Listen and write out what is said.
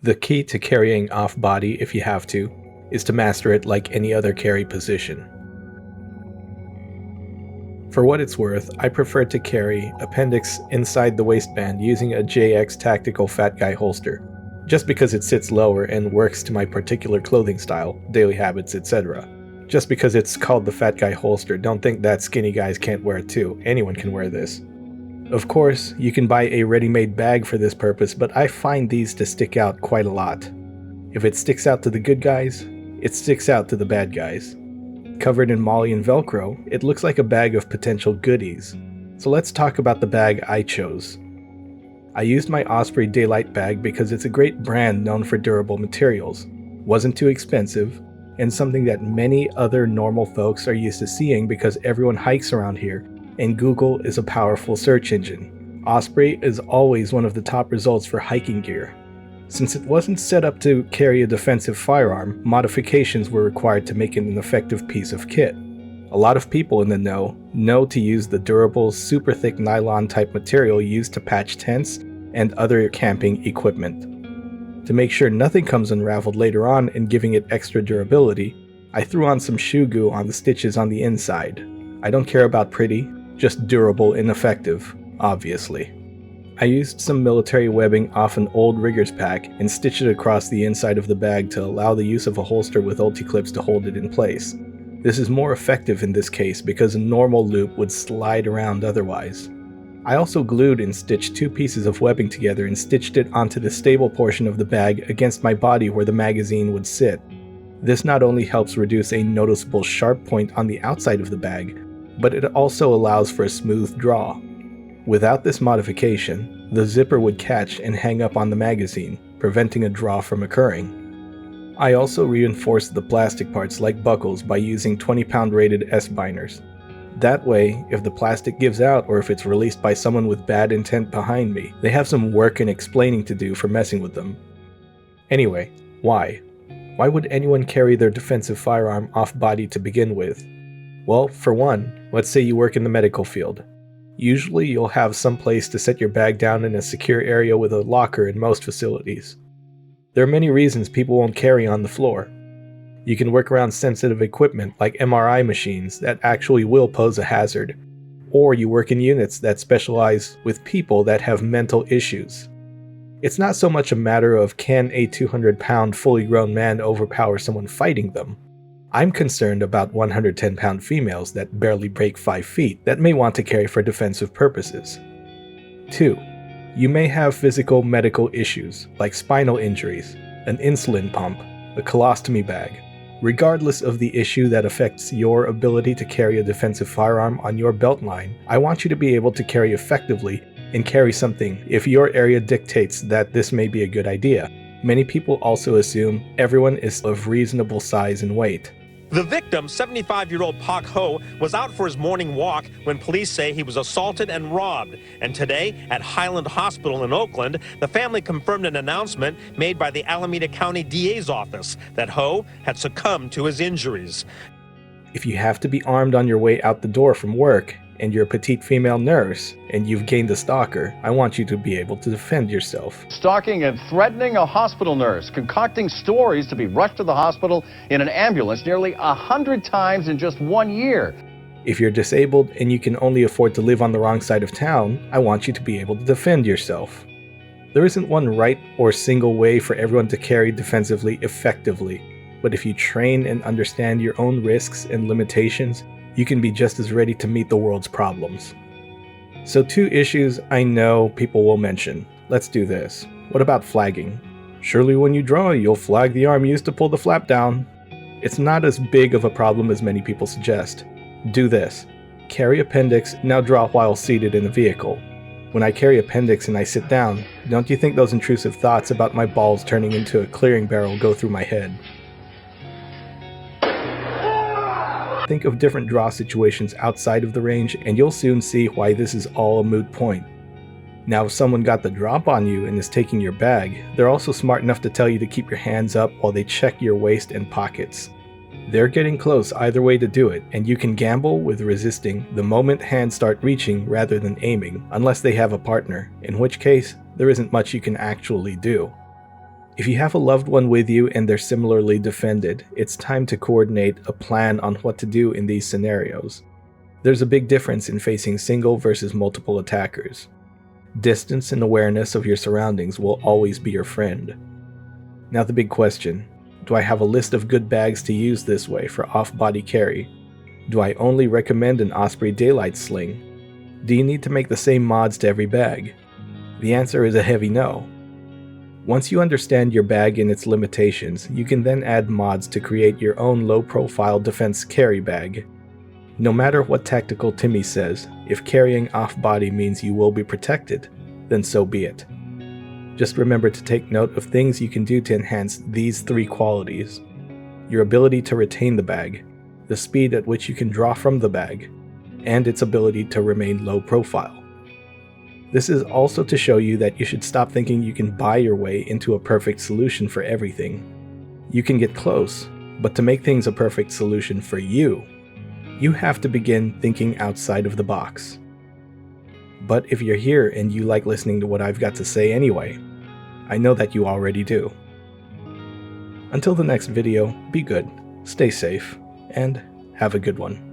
The key to carrying off-body, if you have to, is to master it like any other carry position. For what it's worth, I prefer to carry appendix inside the waistband using a JX Tactical Fat Guy holster, just because it sits lower and works to my particular clothing style, daily habits, etc. Just because it's called the Fat Guy holster, don't think that skinny guys can't wear it too. Anyone can wear this. Of course, you can buy a ready-made bag for this purpose, but I find these to stick out quite a lot. If it sticks out to the good guys, it sticks out to the bad guys. Covered in molly and velcro, it looks like a bag of potential goodies. So let's talk about the bag I chose. I used my Osprey Daylight bag because it's a great brand known for durable materials, wasn't too expensive, and something that many other normal folks are used to seeing because everyone hikes around here, and Google is a powerful search engine. Osprey is always one of the top results for hiking gear. Since it wasn't set up to carry a defensive firearm, modifications were required to make it an effective piece of kit. A lot of people in the know to use the durable, super thick nylon type material used to patch tents and other camping equipment. To make sure nothing comes unraveled later on and giving it extra durability, I threw on some shoe goo on the stitches on the inside. I don't care about pretty, just durable and effective, obviously. I used some military webbing off an old rigger's pack and stitched it across the inside of the bag to allow the use of a holster with ulti-clips to hold it in place. This is more effective in this case because a normal loop would slide around otherwise. I also glued and stitched 2 pieces of webbing together and stitched it onto the stable portion of the bag against my body where the magazine would sit. This not only helps reduce a noticeable sharp point on the outside of the bag, but it also allows for a smooth draw. Without this modification, the zipper would catch and hang up on the magazine, preventing a draw from occurring. I also reinforced the plastic parts like buckles by using 20-pound rated S-binders. That way, if the plastic gives out or if it's released by someone with bad intent behind me, they have some work and explaining to do for messing with them. Anyway, why? Why would anyone carry their defensive firearm off-body to begin with? Well, for one, let's say you work in the medical field. Usually you'll have some place to set your bag down in a secure area with a locker in most facilities. There are many reasons people won't carry on the floor. You can work around sensitive equipment like MRI machines that actually will pose a hazard, or you work in units that specialize with people that have mental issues. It's not so much a matter of can a 200-pound fully grown man overpower someone fighting them. I'm concerned about 110-pound females that barely break 5 feet that may want to carry for defensive purposes. 2. You may have physical medical issues like spinal injuries, an insulin pump, a colostomy bag. Regardless of the issue that affects your ability to carry a defensive firearm on your belt line, I want you to be able to carry effectively and carry something if your area dictates that this may be a good idea. Many people also assume everyone is of reasonable size and weight. The victim, 75-year-old Pak Ho, was out for his morning walk when police say he was assaulted and robbed. And today, at Highland Hospital in Oakland, the family confirmed an announcement made by the Alameda County DA's office that Ho had succumbed to his injuries. If you have to be armed on your way out the door from work, and you're a petite female nurse, and you've gained a stalker, I want you to be able to defend yourself. Stalking and threatening a hospital nurse, concocting stories to be rushed to the hospital in an ambulance nearly 100 times in just 1 year. If you're disabled and you can only afford to live on the wrong side of town, I want you to be able to defend yourself. There isn't one right or single way for everyone to carry defensively effectively, but if you train and understand your own risks and limitations, you can be just as ready to meet the world's problems. So 2 issues I know people will mention. Let's do this. What about flagging? Surely when you draw, you'll flag the arm used to pull the flap down. It's not as big of a problem as many people suggest. Do this. Carry appendix, now draw while seated in the vehicle. When I carry appendix and I sit down, don't you think those intrusive thoughts about my balls turning into a clearing barrel go through my head? Think of different draw situations outside of the range and you'll soon see why this is all a moot point. Now if someone got the drop on you and is taking your bag, they're also smart enough to tell you to keep your hands up while they check your waist and pockets. They're getting close either way to do it, and you can gamble with resisting the moment hands start reaching rather than aiming, unless they have a partner, in which case there isn't much you can actually do. If you have a loved one with you and they're similarly defended, it's time to coordinate a plan on what to do in these scenarios. There's a big difference in facing single versus multiple attackers. Distance and awareness of your surroundings will always be your friend. Now the big question, do I have a list of good bags to use this way for off-body carry? Do I only recommend an Osprey Daylight Sling? Do you need to make the same mods to every bag? The answer is a heavy no. Once you understand your bag and its limitations, you can then add mods to create your own low-profile defense carry bag. No matter what Tactical Timmy says, if carrying off-body means you will be protected, then so be it. Just remember to take note of things you can do to enhance these 3 qualities: your ability to retain the bag, the speed at which you can draw from the bag, and its ability to remain low profile. This is also to show you that you should stop thinking you can buy your way into a perfect solution for everything. You can get close, but to make things a perfect solution for you, you have to begin thinking outside of the box. But if you're here and you like listening to what I've got to say anyway, I know that you already do. Until the next video, be good, stay safe, and have a good one.